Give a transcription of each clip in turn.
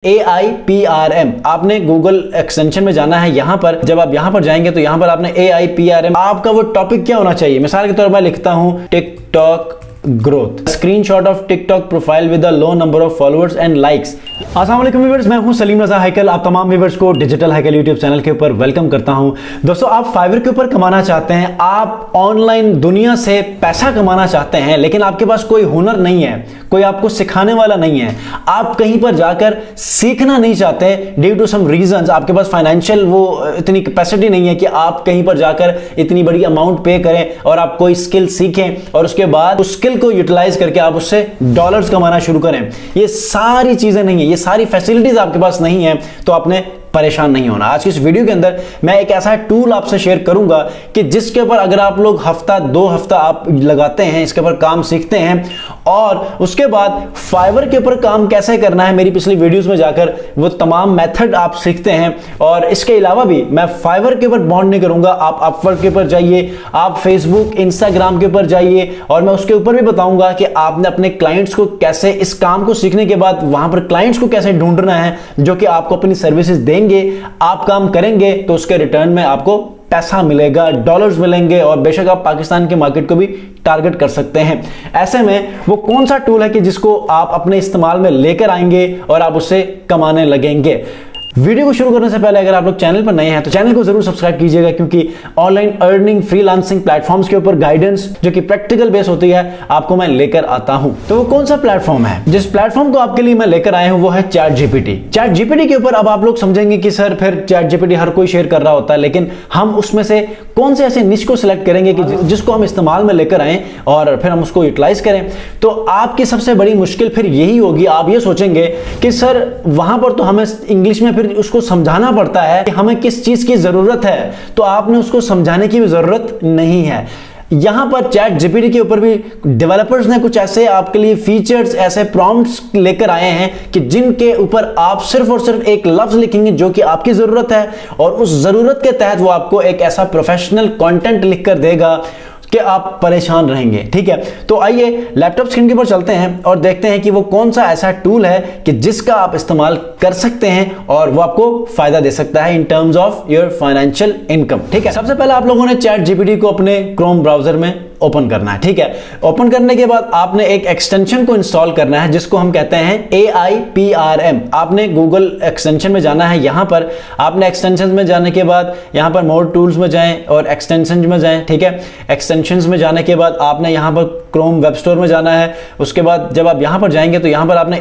AIPRM आपने Google extension में जाना है। यहां पर जब आप यहां पर जाएंगे तो यहां पर आपने AIPRM आपका वो टॉपिक क्या होना चाहिए। मिसाल के तौर पर मैं लिखता हूं TikTok growth, screenshot of TikTok profile with a low number of followers and likes. अस्सलाम वालेकुम व्यूअर्स, मैं हूं सलीम रजा हैकल। आप तमाम व्यूअर्स को डिजिटल हैकल यूट्यूब चैनल के ऊपर वेलकम करता हूं। दोस्तों, आप फाइवर के ऊपर कमाना चाहते हैं, आप ऑनलाइन दुनिया से पैसा कमाना चाहते हैं, लेकिन आपके पास कोई हुनर नहीं है, कोई आपको सिखाने वाला नहीं है, आप कहीं पर जाकर सीखना नहीं चाहते ड्यू टू सम रीजंस, आपके पास फाइनेंशियल वो इतनी कैपेसिटी नहीं है कि आप कहीं पर जाकर इतनी बड़ी अमाउंट पे करें और आप कोई स्किल सीखें और उसके बाद उस स्किल को यूटिलाइज करके आप उससे डॉलर्स कमाना शुरू करें। ये सारी चीजें नहीं है, ये सारी फैसिलिटीज आपके पास नहीं है, तो आपने परेशान नहीं होना। आज की इस वीडियो के अंदर मैं एक ऐसा टूल आपसे शेयर करूंगा कि जिसके ऊपर अगर आप लोग हफ्ता 2 हफ्ता आप लगाते हैं, इसके ऊपर काम सीखते हैं और उसके बाद फाइवर के ऊपर काम कैसे करना है, मेरी पिछली वीडियोस में जाकर वो तमाम मेथड आप सीखते हैं। और इसके अलावा भी मैं फाइवर के ऊपर बॉन्ड नहीं करूंगा, आप अपवर्क के ऊपर जाइए, आप फेसबुक इंस्टाग्राम के ऊपर जाइए और मैं उसके ऊपर भी बताऊंगा कि आपने अपने क्लाइंट्स को कैसे, इस काम को सीखने के बाद वहां पर क्लाइंट्स को कैसे ढूंढना है जो कि आपको अपनी सर्विसेज देंगे। आप काम करेंगे तो उसके रिटर्न में आपको पैसा मिलेगा, डॉलर्स मिलेंगे और बेशक आप पाकिस्तान के मार्केट को भी टारगेट कर सकते हैं। ऐसे में वो कौन सा टूल है कि जिसको आप अपने इस्तेमाल में लेकर आएंगे और आप उससे कमाने लगेंगे। वीडियो को शुरू करने से पहले अगर आप लोग चैनल पर नए हैं तो चैनल को जरूर सब्सक्राइब कीजिएगा, क्योंकि ऑनलाइन अर्निंग फ्रीलांसिंग प्लेटफॉर्म्स के ऊपर गाइडेंस जो कि प्रैक्टिकल बेस होती है आपको मैं लेकर आता हूं। तो वो कौन सा प्लेटफॉर्म है? जिस प्लेटफॉर्म को आपके लिए मैं लेकर आया हूं वो है चैट जीपीटी। चैट जीपीटी के ऊपर अब आप लोग समझेंगे कि सर फिर चैट जीपीटी हर कोई शेयर कर रहा होता है, लेकिन हम उसमें से कौन से ऐसे निश को सिलेक्ट करेंगे कि जिसको हम इस्तेमाल में लेकर आए और फिर हम उसको यूटिलाइज करें। तो आपकी सबसे बड़ी मुश्किल फिर यही होगी, आप ये सोचेंगे कि सर वहां पर तो हमें इंग्लिश में फिर उसको समझाना पड़ता है कि हमें किस चीज की जरूरत है, तो आपने उसको समझाने की भी जरूरत नहीं है। यहां पर चैट जीपीटी के ऊपर भी डेवलपर्स ने कुछ ऐसे आपके लिए फीचर्स, ऐसे प्रॉम्प्ट्स लेकर आए हैं कि जिनके ऊपर आप सिर्फ और सिर्फ एक लफ्ज लिखेंगे जो कि आपकी जरूरत है और उस जरूरत के तहत वो आपको एक ऐसा प्रोफेशनल कंटेंट लिखकर देगा कि आप परेशान रहेंगे। ठीक है, तो आइए लैपटॉप स्क्रीन के ऊपर चलते हैं और देखते हैं कि वो कौन सा ऐसा टूल है कि जिसका आप इस्तेमाल कर सकते हैं और वो आपको फायदा दे सकता है in terms of your financial income. ठीक है, सबसे पहले आप लोगों ने चैट जीपीटी को अपने क्रोम ब्राउजर में ओपन करना है। ठीक है, ओपन करने के बाद आपने एक एक्सटेंशन को इंस्टॉल करना है जिसको हम कहते हैं AIPRM। आपने गूगल एक्सटेंशन में जाना है। यहां पर आपने एक्सटेंशन में जाने के बाद यहां पर मोर टूल्स में जाएं और एक्सटेंशन में जाएं। ठीक है, एक्सटेंशंस में जाने के बाद आपने यहां पर क्रोम वेब स्टोर में जाना है। उसके बाद जब आप यहां पर जाएंगे तो यहां पर आपने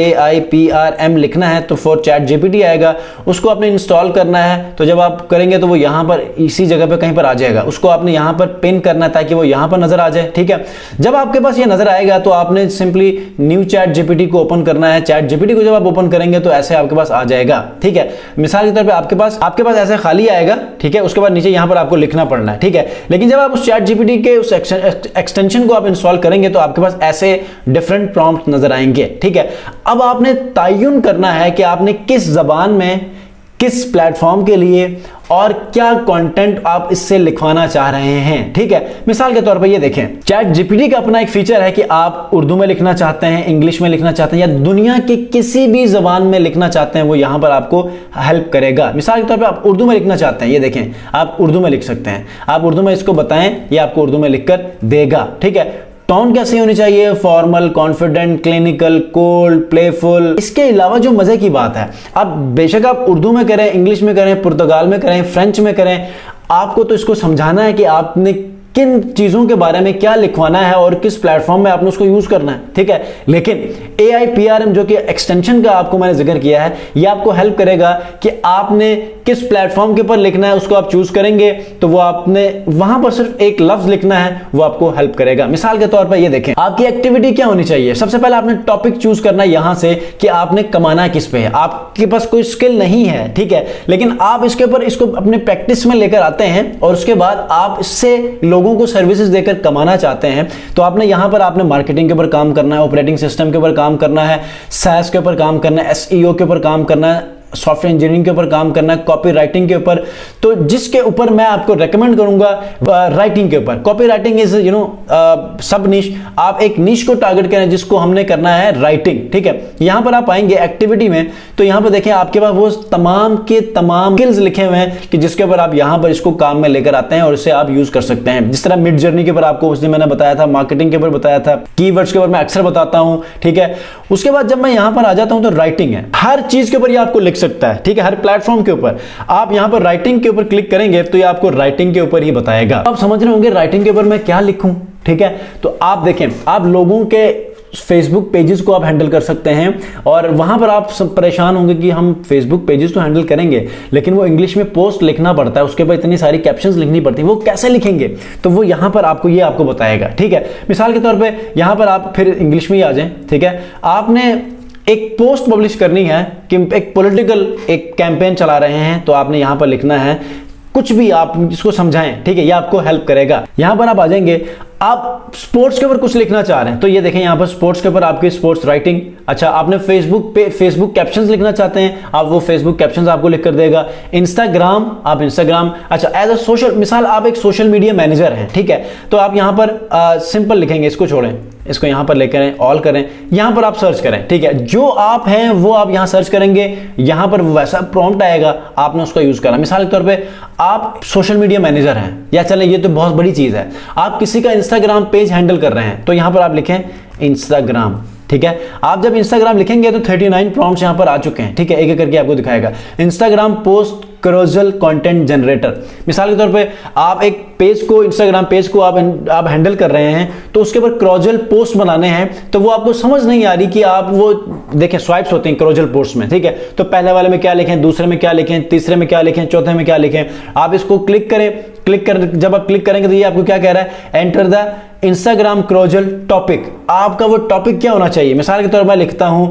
AIPRM लिखना है, तो फॉर चैट जीपीटी आएगा, उसको आपने इंस्टॉल करना है। तो जब आप करेंगे तो वो यहां पर इसी जगह पे कहीं पर आ जाएगा, उसको आपने यहां पर पिन करना है ताकि वो यहां पर नजर आ जाए। ठीक है, जब आपके पास ये नजर आएगा तो आपने सिंपली न्यू चैट जीपीटी को ओपन करना है। चैट जीपीटी को जब आप ओपन करेंगे तो ऐसे आपके पास आ जाएगा। ठीक है, मिसाल के तौर पे आपके पास ऐसे खाली आएगा। ठीक है, उसके बाद नीचे यहां पर आपको लिखना पड़ना है। ठीक है, लेकिन जब आप उस चैट जीपीटी के उस एक्सटेंशन को आप इंस्टॉल करेंगे तो आपके पास ऐसे डिफरेंट प्रॉम्प्ट नजर आएंगे। ठीक है, अब आपने तयन करना है कि आपने किस जबान में, किस प्लेटफॉर्म के लिए और क्या कंटेंट आप इससे लिखवाना चाह रहे हैं। ठीक है, मिसाल के तौर पर ये देखें, चैट जीपीटी का अपना एक फीचर है कि आप उर्दू में लिखना चाहते हैं, इंग्लिश में लिखना चाहते हैं या दुनिया के किसी भी जबान में लिखना चाहते हैं, वो यहां पर आपको हेल्प करेगा। मिसाल के तौर पर आप उर्दू में लिखना चाहते हैं, ये देखें आप उर्दू में लिख सकते हैं, आप उर्दू में इसको बताएं, ये आपको उर्दू में लिखकर देगा। ठीक है, टोन कैसी होनी चाहिए, formal, confident, clinical, cold, playful. इसके अलावा जो मजे की बात है, अब बेशक आप उर्दू में करें, इंग्लिश में करें, पुर्तगाल में करें, फ्रेंच में करें, आपको तो इसको समझाना है कि आपने किन चीजों के बारे में क्या लिखवाना है और किस प्लेटफॉर्म में आपने उसको यूज करना है। ठीक है, लेकिन AIPRM जो कि एक्सटेंशन का आपको मैंने जिक्र किया है, ये आपको हेल्प करेगा कि आपने किस प्लेटफॉर्म के ऊपर लिखना है, उसको आप चूज करेंगे तो वो आपने वहां पर सिर्फ एक लफ्ज लिखना है, वो आपको हेल्प करेगा। मिसाल के तौर पर ये देखें, आपकी एक्टिविटी क्या होनी चाहिए। सबसे पहले आपने टॉपिक चूज करना है यहां से कि आपने कमाना किस पे है। आपके पास कोई स्किल नहीं है, ठीक है, लेकिन आप इसके ऊपर इसको अपने प्रैक्टिस में लेकर आते हैं और उसके बाद आप इससे लोगों को सर्विसेज देकर कमाना चाहते हैं। तो आपने यहां पर आपने मार्केटिंग के ऊपर काम करना है, ऑपरेटिंग सिस्टम के ऊपर काम करना है, SaaS के ऊपर काम करना है, SEO के ऊपर काम करना है, सॉफ्टवेयर इंजीनियरिंग के ऊपर काम करना है, कॉपी राइटिंग के ऊपर, तो जिसके ऊपर मैं आपको रेकमेंड करूंगा राइटिंग के ऊपर। कॉपी राइटिंग इज सब निश, आप एक निश को टारगेट करें जिसको हमने करना है राइटिंग, ठीक है। यहां पर आप आएंगे एक्टिविटी में, तो यहां पर देखें आपके पास वो तमाम के तमाम स्किल्स लिखे हुए हैं कि जिसके ऊपर आप यहां पर इसको काम में लेकर आते हैं और इसे आप यूज कर सकते हैं। जिस तरह मिड जर्नी के ऊपर आपको उस दिन मैंने बताया था, मार्केटिंग के ऊपर बताया था, कीवर्ड्स के ऊपर मैं अक्सर बताता हूं, ठीक है। उसके बाद जब मैं यहां पर आ जाता हूं तो राइटिंग है, हर चीज के ऊपर ये आपको लिख सकता है, ठीक है, हर प्लेटफॉर्म के ऊपर। आप यहां पर राइटिंग के ऊपर क्लिक करेंगे तो ये आपको राइटिंग के ऊपर ही बताएगा। आप समझ रहे होंगे राइटिंग के ऊपर मैं क्या लिखूं, ठीक है। तो आप देखें, आप लोगों के फेसबुक पेजेस को आप हैंडल कर सकते हैं और वहां पर आप सब परेशान होंगे कि हम फेसबुक पेजेस तो हैंडल करेंगे लेकिन वो इंग्लिश में पोस्ट लिखना पड़ता है, उसके बाद इतनी सारी कैप्शंस लिखनी पड़ती है, वो कैसे लिखेंगे, तो वो यहां पर आपको ये आपको बताएगा, ठीक है। मिसाल के तौर पे यहां पर आप फिर इंग्लिश में ही आ जाएं, ठीक है। आपने एक पोस्ट पब्लिश करनी है कि एक पॉलिटिकल एक कैंपेन चला रहे हैं, तो आपने यहां पर लिखना है कुछ भी, आप इसको समझाएं, ठीक है, ये आपको हेल्प करेगा। यहां पर आप आ जाएंगे, आप स्पोर्ट्स के ऊपर कुछ लिखना चाह रहे हैं तो ये देखें यहां पर स्पोर्ट्स के ऊपर आपकी स्पोर्ट्स राइटिंग। अच्छा, आपने फेसबुक पे फेसबुक कैप्शंस लिखना चाहते हैं, आप वो फेसबुक कैप्शंस आपको लिख कर देगा। इंस्टाग्राम, आप इंस्टाग्राम, अच्छा एज अ सोशल, मिसाल आप एक सोशल मीडिया मैनेजर हैं, ठीक है, तो आप यहां पर सिंपल लिखेंगे, इसको छोड़ें, इसको यहां पर लेकर आए, ऑल करें, यहां पर आप सर्च करें, ठीक है। जो आप हैं वो आप यहां सर्च करेंगे, यहां पर वैसा प्रॉम्प्ट आएगा, आपने उसका यूज करना। मिसाल के तौर पे आप सोशल मीडिया मैनेजर हैं, या चले ये तो बहुत बड़ी चीज है, आप किसी का इंस्टाग्राम पेज हैंडल कर रहे हैं, तो यहां पर आप लिखें इंस्टाग्राम, ठीक है। आप जब इंस्टाग्राम लिखेंगे तो 39 प्रॉम्प्ट्स यहां पर आ चुके हैं, ठीक है, एक एक करके आपको दिखाएगा। इंस्टाग्राम पोस्ट क्रोजल कंटेंट जनरेटर, मिसाल के तौर पे आप एक पेज को, इंस्टाग्राम पेज को आप हैंडल कर रहे हैं, तो उसके ऊपर क्रोजल पोस्ट बनाने हैं, तो वो आपको समझ नहीं आ रही कि आप वो देखें स्वाइप्स होते हैं क्रोजल पोस्ट में, ठीक है, तो पहले वाले में क्या लिखें, दूसरे में क्या लिखें, तीसरे में क्या लिखें, चौथे में क्या लिखें। आप इसको क्लिक करें, जब आप क्लिक करेंगे तो ये आपको क्या कह रहा है, एंटर द इंस्टाग्राम क्रोजल टॉपिक। आपका वो टॉपिक क्या होना चाहिए, मिसाल के तौर पर लिखता हूं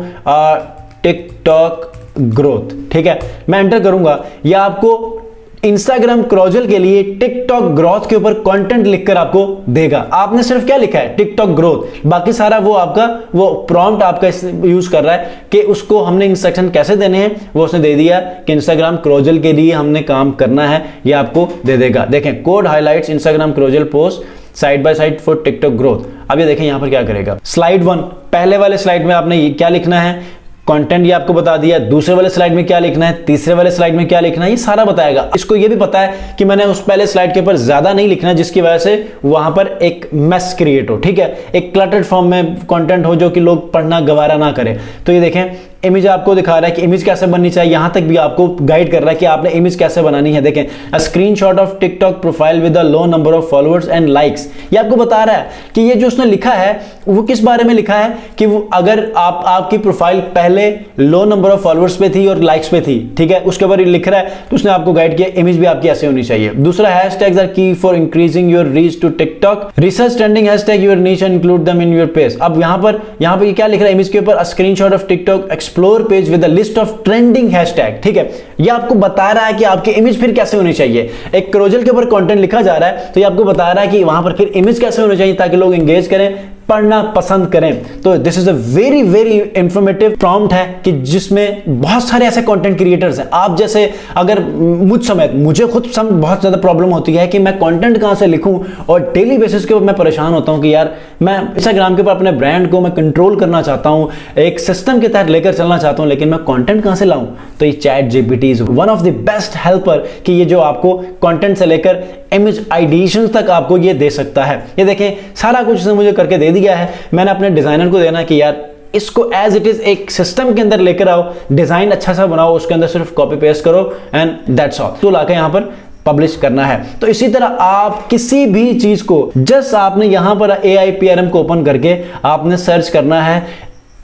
टिकटॉक ग्रोथ, ठीक है, मैं एंटर करूंगा, या आपको इंस्टाग्राम क्रोजल के लिए टिकटॉक ग्रोथ के ऊपर कंटेंट लिखकर आपको देगा। आपने सिर्फ क्या लिखा है, टिकटॉक ग्रोथ, बाकी सारा वो आपका वो प्रॉम्प्ट आपका यूज कर रहा है कि उसको हमने इंस्ट्रक्शन कैसे देने हैं, वो उसने दे दिया कि इंस्टाग्राम क्रोजल के लिए हमने काम करना है, ये आपको दे देगा। देखें, code highlights Instagram carousel post side by side for TikTok growth. अब ये देखें यहां पर क्या करेगा, स्लाइड 1, पहले वाले स्लाइड में आपने ये क्या लिखना है, कंटेंट ये आपको बता दिया, दूसरे वाले स्लाइड में क्या लिखना है, तीसरे वाले स्लाइड में क्या लिखना है, ये सारा बताएगा। इसको ये भी पता है कि मैंने उस पहले स्लाइड के ऊपर ज्यादा नहीं लिखना, जिसकी वजह से वहां पर एक मेस क्रिएट हो, ठीक है, एक क्लटर्ड फॉर्म में कंटेंट हो जो कि लोग पढ़ना गवारा ना करें। तो ये देखें, इमेज आपको दिखा रहा है कि इमेज कैसे बननी चाहिए, यहां तक भी आपको गाइड कर रहा है कि आपने इमेज कैसे बनानी है। देखें, a screenshot of TikTok profile with a low number of followers and likes, ये आपको बता रहा है कि ये जो उसने लिखा है वो किस बारे में लिखा है, कि वो अगर आपकी प्रोफाइल पहले लो नंबर ऑफ फॉलोअर्स पे थी और लाइक्स पे थी, ठीक है, उसके ऊपर लिख रहा है, तो उसने आपको गाइड किया इमेज भी आपकी ऐसे होनी चाहिए। दूसरा, hashtags are key for increasing your reach to TikTok, research trending hashtag your niche and include them in your page. अब यहां पर ये क्या लिख रहा है, इमेज के ऊपर a screenshot of TikTok explore page with list of trending hashtag, ठीक है, ये आपको बता रहा है कि आपकी इमेज फिर कैसे होनी चाहिए। एक क्रोजल के ऊपर कंटेंट लिखा जा रहा है तो ये आपको बता रहा है कि वहां पर फिर इमेज कैसे होनी चाहिए ताकि लोग एंगेज करें, पढ़ना पसंद करें। तो this is a very very informative prompt है कि जिसमें बहुत सारे ऐसे कंटेंट क्रिएटर्स हैं। आप जैसे अगर मुझ समेत, मुझे खुद बहुत ज्यादा प्रॉब्लम होती है कि मैं कंटेंट कहां से लिखूं, और डेली बेसिस के ऊपर मैं परेशान होता हूं कि यार मैं इंस्टाग्राम के ऊपर अपने ब्रांड को मैं कंट्रोल करना चाहता हूं, एक सिस्टम के तहत लेकर चलना चाहता हूं, लेकिन मैं कंटेंट कहां से लाऊं। तो ये chat GPT is one of the best helper कि ये जो आपको कंटेंट से लेकर इमेज आइडिएशन तक आपको ये दे सकता है। ये देखें, सारा कुछ इसने मुझे करके दे दिया है। मैंने अपने डिजाइनर को देना कि यार इसको एज इट इज एक सिस्टम के अंदर लेकर आओ, डिजाइन अच्छा सा बनाओ, उसके अंदर सिर्फ कॉपी पेस्ट करो एंड दैट्स ऑल, तो लाके यहां पर पब्लिश करना है। तो इसी तरह आप किसी भी चीज को जस्ट आपने यहां पर AIPRM को ओपन करके आपने सर्च करना है,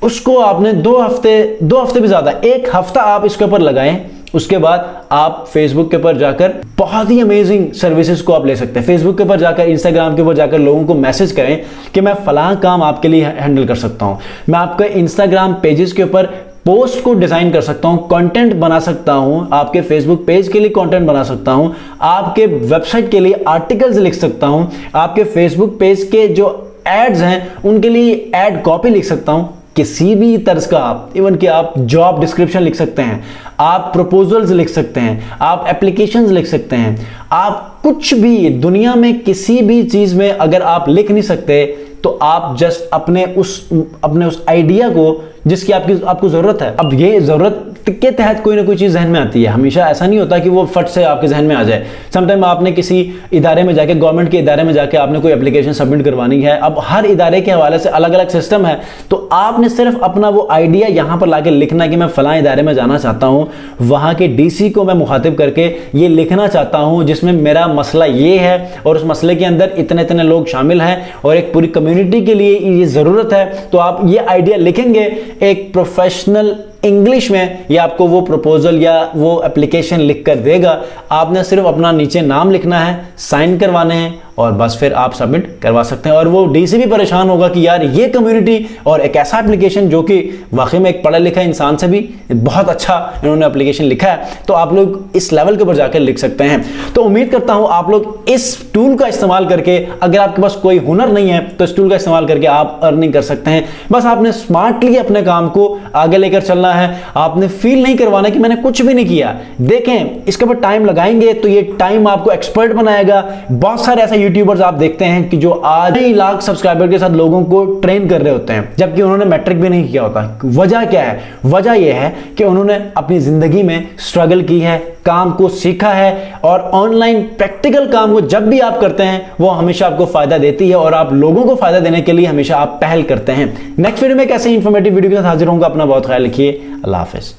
उसको आपने 2 हफ्ते भी ज्यादा, 1 हफ्ता आप इसके ऊपर लगाएं, उसके बाद आप फेसबुक के ऊपर जाकर बहुत ही अमेजिंग सर्विसेज को आप ले सकते हैं। फेसबुक के ऊपर जाकर, इंस्टाग्राम के ऊपर जाकर लोगों को मैसेज करें कि मैं फलां काम आपके लिए हैंडल कर सकता हूं, मैं आपके इंस्टाग्राम पेजेस के ऊपर पोस्ट को डिजाइन कर सकता हूं, कंटेंट बना सकता हूं, आपके फेसबुक पेज के लिए कंटेंट बना सकता हूं, आपके वेबसाइट के लिए आर्टिकल्स लिख सकता हूं, आपके फेसबुक पेज के जो एड्स हैं उनके लिए एड कॉपी लिख सकता हूं। किसी भी तर्ज का आप, इवन कि आप जॉब डिस्क्रिप्शन लिख सकते हैं, आप प्रपोजल्स लिख सकते हैं, आप एप्लीकेशंस लिख सकते हैं, आप कुछ भी दुनिया में किसी भी चीज में अगर आप लिख नहीं सकते तो आप जस्ट अपने उस आइडिया को जिसकी आपको जरूरत है, अब ये जरूरत के तहत कोई ना कोई चीज जहन में आती है, हमेशा ऐसा नहीं होता कि वो फट से आपके जहन में आ जाए। समटाइम आपने किसी इदारे में जाके, गवर्नमेंट के इदारे में जाके आपने कोई एप्लीकेशन सबमिट करवानी है, अब हर इदारे के हवाले से अलग अलग सिस्टम है, तो आपने सिर्फ अपना वो आइडिया यहां पर लाके लिखना कि मैं फलां इदारे में जाना चाहता हूं, वहां के डीसी को मैं मुखातिब करके ये लिखना चाहता हूं जिसमें मेरा मसला ये है और उस मसले के अंदर इतने इतने लोग शामिल हैं और एक पूरी कम्युनिटी के लिए ये जरूरत है, तो आप ये आइडिया लिखेंगे एक प्रोफेशनल इंग्लिश में, या आपको वो प्रपोजल या वो एप्लीकेशन लिख कर देगा। आपने सिर्फ अपना नीचे नाम लिखना है, साइन करवाने हैं और बस फिर आप सबमिट करवा सकते हैं। और वो डीसी भी परेशान होगा कि यार ये कम्युनिटी और एक ऐसा एप्लीकेशन जो कि वाकई में एक पढ़ा लिखा इंसान से भी बहुत अच्छा इन्होंने एप्लीकेशन लिखा है, तो आप लोग इस लेवल के ऊपर जाकर लिख सकते हैं। तो उम्मीद करता हूं आप लोग इस टूल का इस्तेमाल करके, अगर आपके पास कोई हुनर नहीं है तो इस टूल का इस्तेमाल करके आप अर्निंग कर सकते हैं। बस आपने स्मार्टली अपने काम को आगे लेकर चलना है, आपने फील नहीं करवाना कि मैंने कुछ भी नहीं किया। देखें, इसके ऊपर टाइम लगाएंगे तो ये टाइम आपको एक्सपर्ट बनाएगा। बहुत सारे ऐसे यूट्यूबर्स आप देखते हैं कि जो आज 1 लाख सब्सक्राइबर के साथ लोगों को ट्रेन कर रहे होते हैं, जबकि उन्होंने मैट्रिक भी नहीं किया होता। वजह क्या है? वजह यह है कि उन्होंने अपनी जिंदगी में स्ट्रगल की है, काम को सीखा है, और ऑनलाइन प्रैक्टिकल काम को जब भी आप करते हैं वो हमेशा आपको फायदा देती है और आप लोगों को फायदा देने के लिए हमेशा आप पहल करते हैं। नेक्स्ट वीडियो में एक ऐसे इंफॉर्मेटिव वीडियो के साथ हाजिर होऊंगा। अपना बहुत ख्याल रखिए। अल्लाह हाफिज।